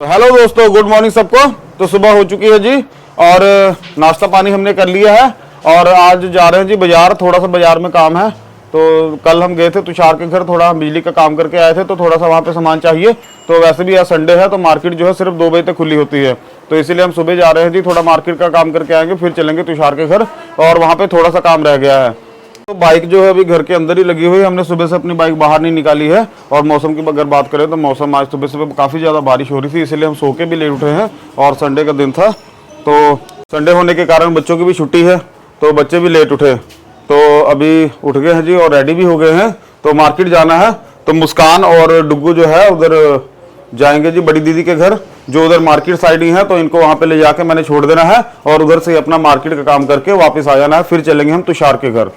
तो हेलो दोस्तों, good morning सबको। तो सुबह हो चुकी है जी और नाश्ता पानी हमने कर लिया है और आज जा रहे हैं जी बाजार। थोड़ा सा बाजार में काम है। तो कल हम गए थे तुषार के घर, थोड़ा हम बिजली का काम करके आए थे, तो थोड़ा सा वहाँ पे सामान चाहिए। तो वैसे भी आज संडे है तो मार्केट जो है सिर्फ 2 बजे तक खुली होती है, तो इसीलिए हम सुबह जा रहे हैं जी। थोड़ा मार्केट का काम करके आएंगे, फिर चलेंगे तुषार के घर। और वहाँ पे थोड़ा सा काम रह गया है। तो बाइक जो है अभी घर के अंदर ही लगी हुई है। हमने सुबह से अपनी बाइक बाहर नहीं निकाली है। और मौसम की अगर बात करें तो मौसम आज सुबह सुबह काफ़ी ज़्यादा बारिश हो रही थी, इसलिए हम सो के भी लेट उठे हैं। और संडे का दिन था, तो संडे होने के कारण बच्चों की भी छुट्टी है, तो बच्चे भी लेट उठे। तो अभी उठ गए हैं जी और रेडी भी हो गए हैं। तो मार्केट जाना है, तो मुस्कान और डुग्गू जो है उधर जाएंगे जी बड़ी दीदी के घर, जो उधर मार्केट साइड ही है। तो इनको वहाँ पे ले जाके मैंने छोड़ देना है और उधर से अपना मार्केट का काम करके वापस आ जाना है। फिर चलेंगे हम तुषार के घर।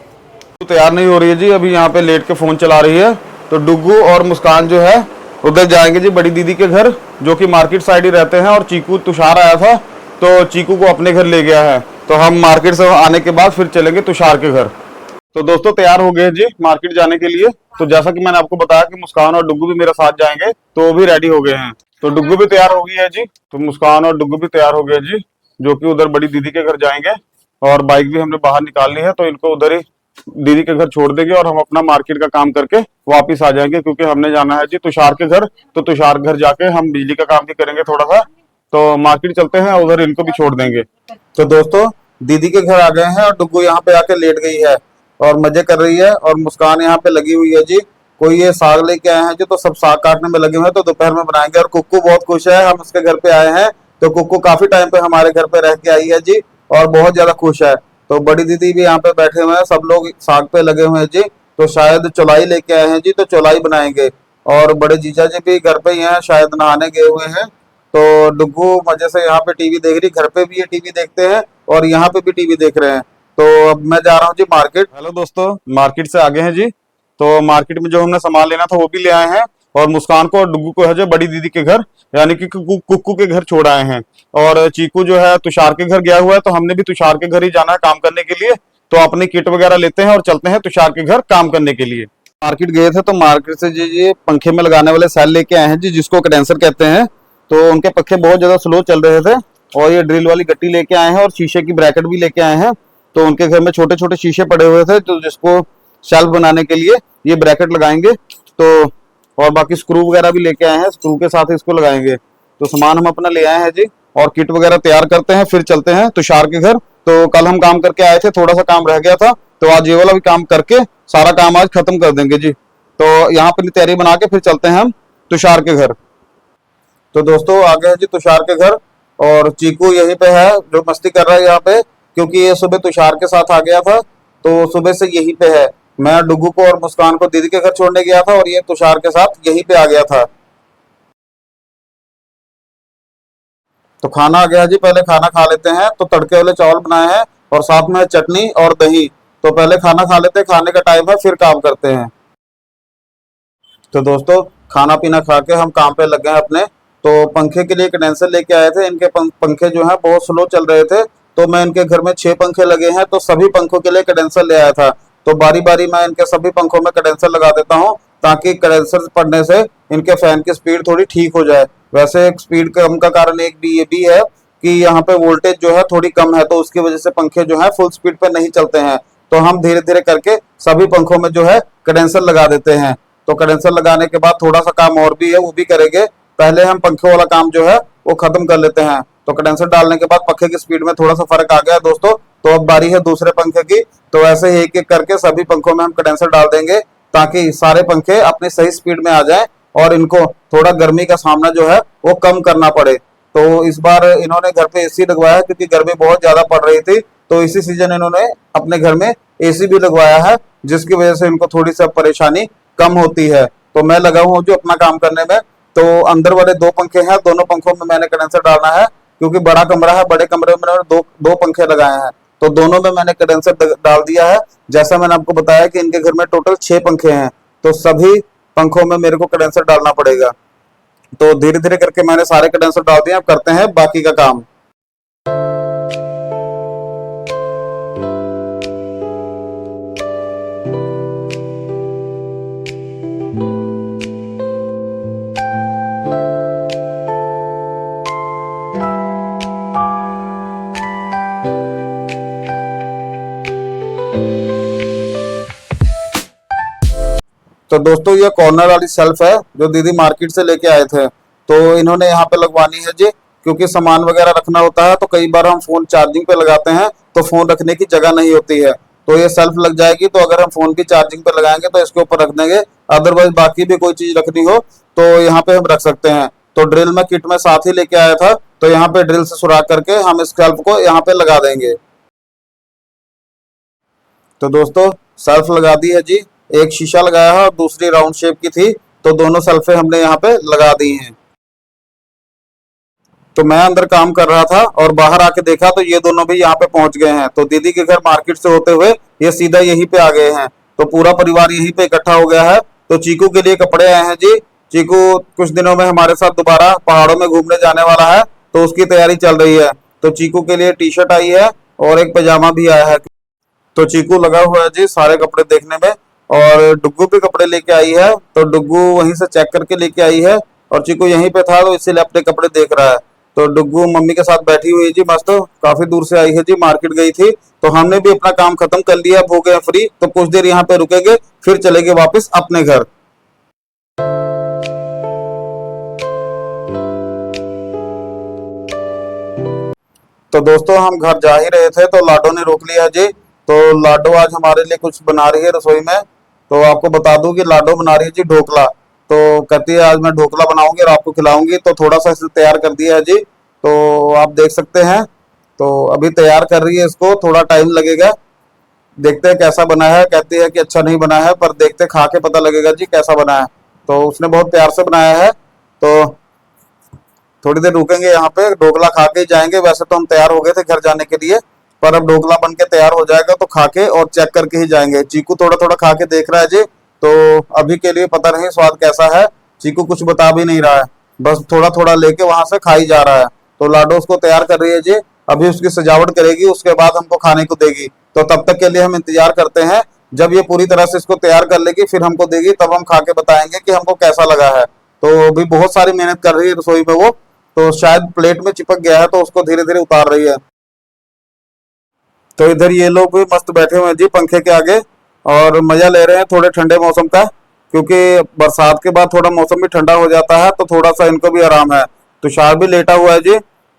तो तैयार नहीं हो रही है जी, अभी यहाँ पे लेट के फोन चला रही है। तो डुग्गू और मुस्कान जो है उधर जाएंगे जी बड़ी दीदी के घर, जो कि मार्केट साइड ही रहते हैं। और चीकू, तुषार आया था तो चीकू को अपने घर ले गया है। तो हम मार्केट से आने के बाद फिर चलेंगे तुषार के घर। तो दोस्तों तैयार हो गए जी मार्केट जाने के लिए। तो जैसा कि मैंने आपको बताया कि मुस्कान और डुग्गू भी मेरे साथ जाएंगे, तो वो भी रेडी हो गए हैं। तो डुग्गू भी तैयार हो गई है जी, तो मुस्कान और डुग्गू भी तैयार हो गए जी, जो कि उधर बड़ी दीदी के घर जाएंगे। और बाइक भी हमने बाहर निकाल ली है, तो इनको उधर ही दीदी के घर छोड़ देंगे और हम अपना मार्केट का काम करके वापिस आ जाएंगे, क्योंकि हमने जाना है जी तुषार के घर। तो तुषार घर जाके हम बिजली का काम भी करेंगे थोड़ा सा। तो मार्केट चलते हैं, उधर इनको भी छोड़ देंगे। तो दोस्तों दीदी के घर आ गए हैं और डुग्गू यहाँ पे आके लेट गई है और मजे कर रही है। और मुस्कान यहाँ पे लगी हुई है जी। कोई ये साग लेके आए हैं जी, तो सब साग काटने में लगे हुए हैं, तो दोपहर में बनाएंगे। और कुक्कू बहुत खुश है, हम उसके घर पे आए हैं। तो कुक्कू काफी टाइम पे हमारे घर पे रह के आई है जी, और बहुत ज्यादा खुश है। तो बड़ी दीदी भी यहाँ पे बैठे हुए हैं, सब लोग साग पे लगे हुए हैं जी। तो शायद चौलाई लेके आए हैं जी, तो चौलाई बनाएंगे। और बड़े जीजा जी भी घर पे ही हैं, शायद नहाने गए हुए हैं। तो डुग्गू मजे से यहाँ पे टीवी देख रही, घर पे भी ये टीवी देखते हैं और यहाँ पे भी टीवी देख रहे हैं। तो अब मैं जा रहा हूँ जी मार्केट। हेलो दोस्तों, मार्केट से आगे हैं जी। तो मार्केट में जो हमने सामान लेना था वो भी ले आए हैं। और मुस्कान को और डुग्गू को है जो बड़ी दीदी के घर, यानी कि कुक्कू के घर छोड़ आए हैं। और चीकू जो है तुषार के घर गया हुआ है, तो हमने भी तुषार के घर ही जाना है काम करने के लिए। तो अपनी किट वगैरह लेते हैं और चलते हैं तुषार के घर काम करने के लिए। मार्केट गए थे, तो मार्केट से जी ये पंखे में लगाने वाले सेल लेके आए हैं जी, जिसको कंडेंसर कहते हैं। तो उनके पंखे बहुत ज्यादा स्लो चल रहे थे, और ये ड्रिल वाली गट्टी लेके आए हैं और शीशे की ब्रैकेट भी लेके आए हैं। तो उनके घर में छोटे छोटे शीशे पड़े हुए थे, तो जिसको शेल्फ बनाने के लिए ये ब्रैकेट लगाएंगे। तो और बाकी स्क्रू वगैरह भी लेके आए हैं, स्क्रू के साथ इसको लगाएंगे। तो सामान हम अपना ले आए हैं जी, और किट वगैरह तैयार करते हैं, फिर चलते हैं तुषार के घर। तो कल हम काम करके आए थे, थोड़ा सा काम रह गया था, तो आज ये वाला भी काम करके सारा काम आज खत्म कर देंगे जी। तो यहाँ पर तैयारी बना के फिर चलते हैं हम तुषार के घर। तो दोस्तों आ गए जी तुषार के घर, और चीकू यहीं पे है जो मस्ती कर रहा है यहाँ पे, क्योंकि ये सुबह तुषार के साथ आ गया था। तो सुबह से यहीं पे है। मैं डुगू को और मुस्कान को दीदी के घर छोड़ने गया था, और ये तुषार के साथ यहीं पे आ गया था। तो खाना आ गया जी, पहले खाना खा लेते हैं। तो तड़के वाले चावल बनाए हैं और साथ में चटनी और दही। तो पहले खाना खा लेते हैं, खाने का टाइम है, फिर काम करते हैं। तो दोस्तों खाना पीना खा के हम काम पे लग गए हैं अपने। तो पंखे के लिए कंडेंसर लेके आए थे। इनके पंखे जो हैं बहुत स्लो चल रहे थे। तो मैं इनके घर में 6 पंखे लगे हैं, तो सभी पंखों के लिए कंडेंसर ले आया था। तो बारी बारी मैं इनके सभी पंखों में कंडेंसर लगा देता हूँ, ताकि कंडेंसर पड़ने से इनके फैन की स्पीड थोड़ी ठीक हो जाए। वैसे स्पीड कम का कारण एक भी ये भी है कि यहाँ पे वोल्टेज जो है थोड़ी कम है, तो उसकी वजह से पंखे जो है फुल स्पीड पे नहीं चलते हैं। तो हम धीरे धीरे करके सभी पंखों में जो है कंडेंसर लगा देते हैं। तो कंडेंसर लगाने के बाद थोड़ा सा काम और भी है, वो भी करेंगे। पहले हम पंखे वाला काम जो है वो खत्म कर लेते हैं। तो कंडेंसर डालने के बाद पंखे की स्पीड में थोड़ा सा फर्क आ गया है दोस्तों। तो अब बारी है दूसरे पंखे की। तो ऐसे ही एक एक करके सभी पंखों में हम कंडेंसर डाल देंगे, ताकि सारे पंखे अपनी सही स्पीड में आ जाएं और इनको थोड़ा गर्मी का सामना जो है वो कम करना पड़े। तो इस बार इन्होंने घर पे एसी लगवाया, क्योंकि गर्मी बहुत ज्यादा पड़ रही थी। तो इसी सीजन इन्होंने अपने घर में एसी भी लगवाया है, जिसकी वजह से इनको थोड़ी सी परेशानी कम होती है। तो मैं लगा हूँ जो अपना काम करने में। तो अंदर वाले 2 पंखे हैं, दोनों पंखों में मैंने कंडेंसर डालना है, क्योंकि बड़ा कमरा है, बड़े कमरे में मैंने दो दो पंखे लगाए हैं। तो दोनों में मैंने कंडेंसर डाल दिया है। जैसा मैंने आपको बताया कि इनके घर में टोटल 6 पंखे हैं, तो सभी पंखों में मेरे को कंडेंसर डालना पड़ेगा। तो धीरे धीरे करके मैंने सारे कंडेंसर डाल दिए, अब करते हैं बाकी का काम। तो दोस्तों ये कॉर्नर वाली शेल्फ है जो दीदी मार्केट से लेके आए थे, तो इन्होंने यहाँ पे लगवानी है जी, क्योंकि सामान वगैरह रखना होता है तो कई बार हम फोन चार्जिंग पे लगाते हैं तो फोन रखने की जगह नहीं होती है, तो ये सेल्फ लग जाएगी। तो अगर हम फोन की चार्जिंग पे लगाएंगे तो इसके ऊपर रख देंगे, अदरवाइज बाकी भी कोई चीज रखनी हो तो यहाँ पे हम रख सकते हैं। तो ड्रिल मैं किट में साथ ही लेके आया था, तो यहाँ पे ड्रिल से सुराख करके हम इस सेल्फ को यहाँ पे लगा देंगे। तो दोस्तों सेल्फ लगा दी है जी, एक शीशा लगाया है और दूसरी राउंड शेप की थी, तो दोनों सेल्फे हमने यहाँ पे लगा दी हैं। तो मैं अंदर काम कर रहा था और बाहर आके देखा तो ये दोनों भी यहाँ पे पहुंच गए हैं। तो दीदी के घर मार्केट से होते हुए ये सीधा यहीं पे आ गए हैं, तो पूरा परिवार यहीं पे इकट्ठा हो गया है। तो चीकू के लिए कपड़े आए हैं जी, चीकू कुछ दिनों में हमारे साथ दोबारा पहाड़ों में घूमने जाने वाला है, तो उसकी तैयारी चल रही है। तो चीकू के लिए टी शर्ट आई है और एक पैजामा भी आया है। तो चीकू लगा हुआ है जी सारे कपड़े देखने में, और डुग्गू भी कपड़े लेके आई है, तो डुग्गू वहीं से चेक करके लेके आई है और चीकू यहीं पे था तो इसीलिए अपने कपड़े देख रहा है। तो डुग्गू मम्मी के साथ बैठी हुई है जी मस्त, काफी दूर से आई है जी, मार्केट गई थी। तो हमने भी अपना काम खत्म कर लिया, हो गए फ्री, तो कुछ देर यहाँ पे रुकेंगे फिर चलेंगे वापस अपने घर। तो दोस्तों हम घर जा ही रहे थे तो लाडो ने रोक लिया जी। तो लाडो आज हमारे लिए कुछ बना रही है रसोई में। तो आपको बता दूं कि लाडो बना रही है जी ढोकला। तो कहती है आज मैं ढोकला बनाऊंगी और आपको खिलाऊंगी, तो थोड़ा सा इसे तैयार कर दिया है जी, तो आप देख सकते हैं। तो अभी तैयार कर रही है इसको, थोड़ा टाइम लगेगा, देखते हैं कैसा बना है। कहती है कि अच्छा नहीं बना है, पर देखते खा के पता लगेगा जी कैसा बना है। तो उसने बहुत प्यार से बनाया है, तो थोड़ी देर रुकेंगे यहाँ पे, ढोकला खा के ही जाएंगे। वैसे तो हम तैयार हो गए थे घर जाने के लिए, पर अब ढोकला बन के तैयार हो जाएगा तो खा के और चेक करके ही जाएंगे। चीकू थोड़ा थोड़ा खा के देख रहा है जी, तो अभी के लिए पता नहीं स्वाद कैसा है। चीकू कुछ बता भी नहीं रहा है, बस थोड़ा थोड़ा लेके वहां से खा ही जा रहा है। तो लाडो उसको तैयार कर रही है जी, अभी उसकी सजावट करेगी, उसके बाद हमको खाने को देगी। तो तब तक के लिए हम इंतजार करते हैं, जब ये पूरी तरह से इसको तैयार कर लेगी फिर हमको देगी, तब हम खा के बताएंगे कि हमको कैसा लगा है। तो अभी बहुत सारी मेहनत कर रही है रसोई में वो, तो शायद प्लेट में चिपक गया है तो उसको धीरे धीरे उतार रही है। तो इधर ये लोग भी मस्त बैठे हुए हैं जी पंखे के आगे और मजा ले रहे हैं थोड़े ठंडे मौसम का, क्योंकि बरसात के बाद थोड़ा मौसम भी ठंडा हो जाता है तो थोड़ा सा इनको भी आराम है। तुषार भी लेटा हुआ है जी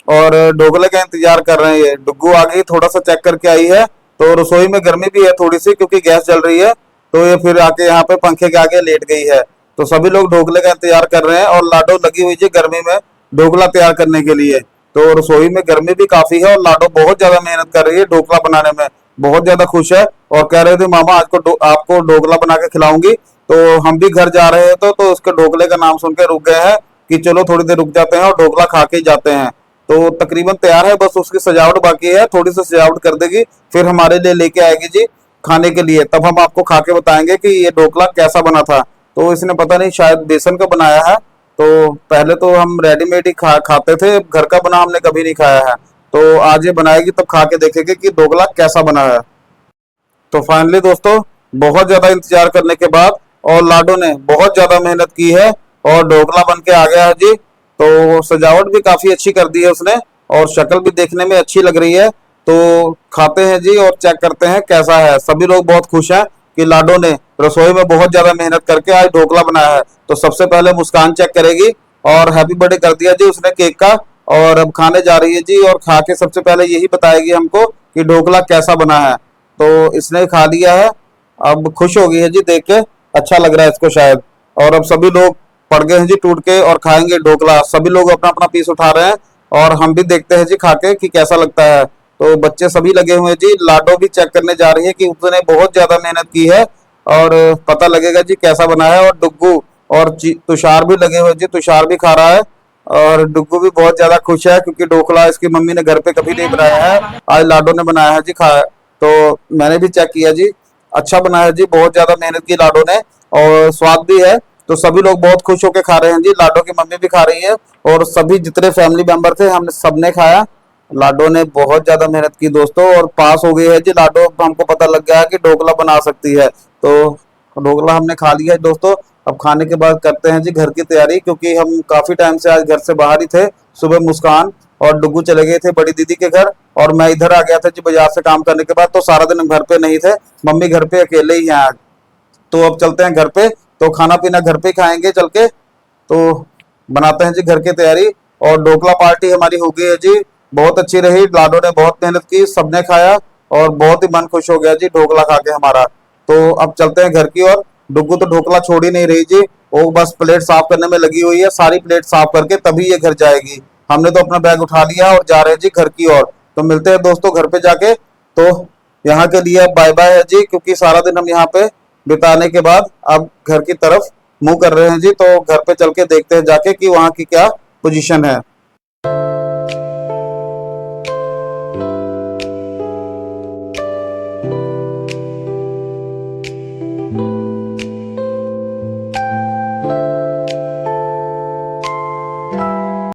और ढोकले का इंतजार कर रहे हैं। ये डुग्गू आ गई, थोड़ा सा चेक करके आई है। तो रसोई में गर्मी भी है थोड़ी सी क्योंकि गैस जल रही है, तो ये फिर आके यहाँ पे पंखे के आगे लेट गई है। तो सभी लोग ढोकले का इंतजार कर रहे हैं और लाडो लगी हुई जी गर्मी में ढोकला तैयार करने के लिए। तो रसोई में गर्मी भी काफी है और लाडो बहुत ज्यादा मेहनत कर रही है ढोकला बनाने में, बहुत ज्यादा खुश है और कह रहे थे मामा आज को आपको ढोकला बना के खिलाऊंगी। तो हम भी घर जा रहे थे तो उसके ढोकले का नाम सुन के रुक गए हैं कि चलो थोड़ी देर रुक जाते हैं और ढोकला खा के ही जाते हैं। तो तकरीबन तैयार है, बस उसकी सजावट बाकी है, थोड़ी सी सजावट कर देगी फिर हमारे लिए लेके आएगी जी खाने के लिए, तब हम आपको खा के बताएंगे कि ये ढोकला कैसा बना था। तो इसने पता नहीं शायद बेसन का बनाया है, तो पहले तो हम रेडीमेड ही खाते थे, घर का बना हमने कभी नहीं खाया है। तो आज ये बनाएगी तब खा के देखेंगे कि ढोकला कैसा बना है। तो फाइनली दोस्तों बहुत ज्यादा इंतजार करने के बाद और लाडो ने बहुत ज्यादा मेहनत की है और ढोकला बन के आ गया है जी। तो सजावट भी काफी अच्छी कर दी है उसने और शक्ल भी देखने में अच्छी लग रही है। तो खाते हैं जी और चेक करते हैं कैसा है। सभी लोग बहुत खुश हैं कि लाडो ने रसोई में बहुत ज्यादा मेहनत करके आज ढोकला बनाया है। तो सबसे पहले मुस्कान चेक करेगी और हैप्पी बर्थडे कर दिया जी उसने केक का, और अब खाने जा रही है जी और खा के सबसे पहले यही बताएगी हमको कि ढोकला कैसा बना है। तो इसने खा लिया है, अब खुश हो गई है जी देख के, अच्छा लग रहा है इसको शायद। और अब सभी लोग पड़ गए हैं जी टूट के और खाएंगे ढोकला। सभी लोग अपना अपना पीस उठा रहे हैं और हम भी देखते हैं जी खा के कि कैसा लगता है। तो बच्चे सभी लगे हुए हैं जी, लाडो भी चेक करने जा रही है कि उसने बहुत ज्यादा मेहनत की है और पता लगेगा जी कैसा बना है। और डुग्गू और तुषार भी लगे हुए जी, तुषार भी खा रहा है और डुग्गू भी बहुत ज्यादा खुश है क्योंकि ढोकला इसकी मम्मी ने घर पे कभी नहीं बनाया है, आज लाडो ने बनाया है जी, खाया। तो मैंने भी चेक किया जी, अच्छा बना है जी, बहुत ज्यादा मेहनत की लाडो ने और स्वाद भी है। तो सभी लोग बहुत खुश होकर खा रहे हैं जी, लाडो की मम्मी भी खा रही है और सभी जितने फैमिली मेंबर थे हमने सबने खाया। लाडो ने बहुत ज्यादा मेहनत की दोस्तों और पास हो गई है जी लाडो। हमको पता लग गया है कि ढोकला बना सकती है। तो ढोकला हमने खा लिया है दोस्तों। अब खाने के बाद करते हैं जी घर की तैयारी, क्योंकि हम काफी टाइम से आज घर से बाहर ही थे। सुबह मुस्कान और डुग्गू चले गए थे बड़ी दीदी के घर और मैं इधर आ गया था जी बाजार से काम करने के बाद। तो सारा दिन हम घर पे नहीं थे, मम्मी घर पे अकेले ही हैं आज। तो अब चलते हैं घर पे तो खाना पीना घर पे खाएंगे चल के। तो बनाते हैं जी घर की तैयारी। और ढोकला पार्टी हमारी हो गई है जी, बहुत अच्छी रही, लाडो ने बहुत मेहनत की, सबने खाया और बहुत ही मन खुश हो गया जी ढोकला खा के हमारा। तो अब चलते हैं घर की ओर। डुग्गू तो ढोकला छोड़ ही नहीं रही जी, वो बस प्लेट साफ करने में लगी हुई है, सारी प्लेट साफ करके तभी ये घर जाएगी। हमने तो अपना बैग उठा लिया और जा रहे हैं जी घर की ओर। तो मिलते हैं दोस्तों घर पे जाके। तो यहाँ के लिए अब बाय बाय है जी, क्योंकि सारा दिन हम यहाँ पे बिताने के बाद अब घर की तरफ मुंह कर रहे हैं जी। तो घर पे चल के देखते हैं जाके कि वहाँ की क्या पोजीशन है।